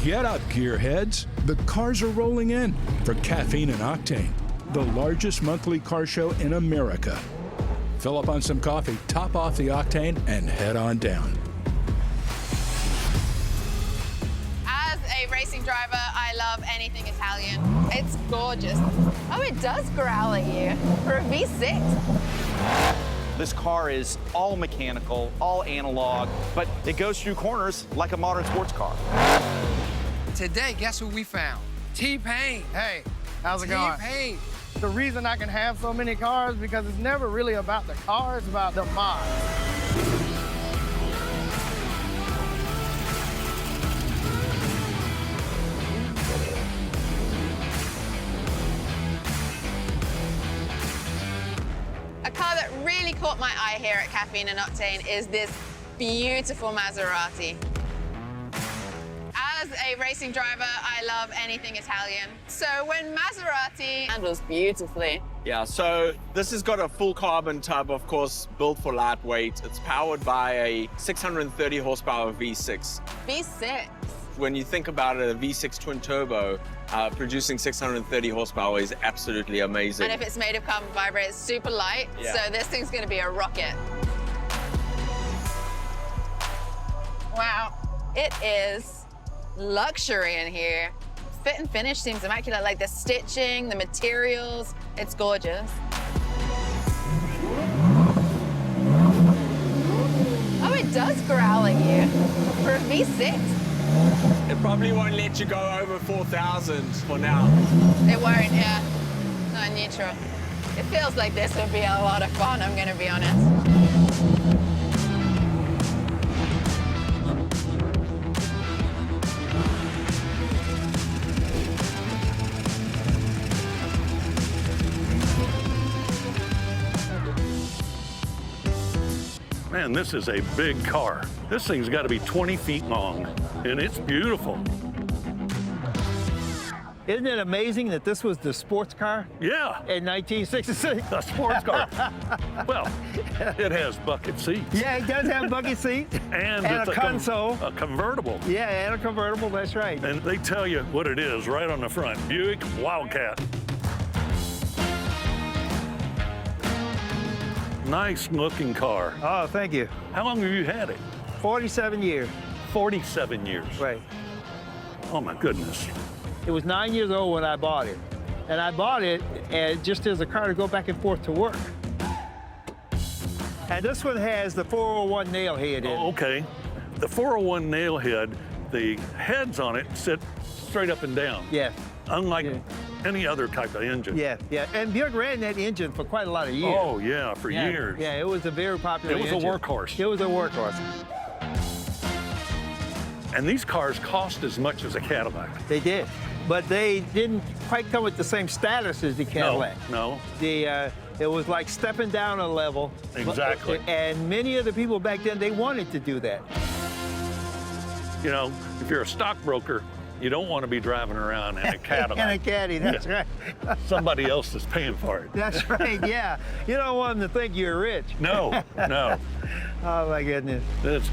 Get up, gearheads. The cars are rolling in for Caffeine and Octane, the largest monthly car show in America. Fill up on some coffee, top off the octane, and head on down. As a racing driver, I love anything Italian. It's gorgeous. Oh, it does growl at you for a V6. This car is all mechanical, all analog, but it goes through corners like a modern sports car. Today, guess who we found? T-Pain. Hey, how's it going? T-Pain. The reason I can have so many cars because it's never really about the car, it's about the mod. A car that really caught my eye here at Caffeine and Octane is this beautiful Maserati. As a racing driver, I love anything Italian. So when Maserati handles beautifully. Yeah, so this has got a full carbon tub, of course, built for lightweight. It's powered by a 630 horsepower V6. V6. When you think about it, a V6 twin turbo producing 630 horsepower is absolutely amazing. And if it's made of carbon fiber, it's super light. Yeah. So this thing's gonna be a rocket. Wow, it is luxury in here. Fit and finish seems immaculate, like the stitching, the materials, it's gorgeous. Oh, it does growl at you for a V6. It probably won't let you go over 4,000 for now. It won't, yeah. Not neutral. It feels like this would be a lot of fun, I'm gonna be honest. Man, this is a big car. This thing's got to be 20 feet long, and it's beautiful. Isn't it amazing that this was the sports car Yeah, in 1966? a sports car. Well, it has bucket seats. Yeah, it does have bucket seats And and it's a console. A convertible. Yeah, and a convertible, that's right. And they tell you what it is right on the front. Buick Wildcat. Nice looking car. Oh, thank you. How long have you had it? 47 years. 47 years. Right. Oh my goodness. It was 9 years old when I bought it. And I bought it just as a car to go back and forth to work. And this one has the 401 nail head in it. Oh, okay. The 401 nail head, the heads on it sit straight up and down. Yeah. Unlike Yeah. any other type of engine. Yeah, yeah. And Buick ran that engine for quite a lot of years. Oh, yeah, for years. Yeah, it was a very popular It was a engine. workhorse. It was a workhorse. And these cars cost as much as a Cadillac. They did. But they didn't quite come with the same status as the Cadillac. No. It was like stepping down a level. Exactly. And many of the people back then, they wanted to do that. You know, if you're a stockbroker, you don't want to be driving around in a Cadillac. In a Caddy, that's Yeah. right. Somebody else is paying for it. That's right, yeah. You don't want them to think you're rich. No, no. Oh, my goodness. That's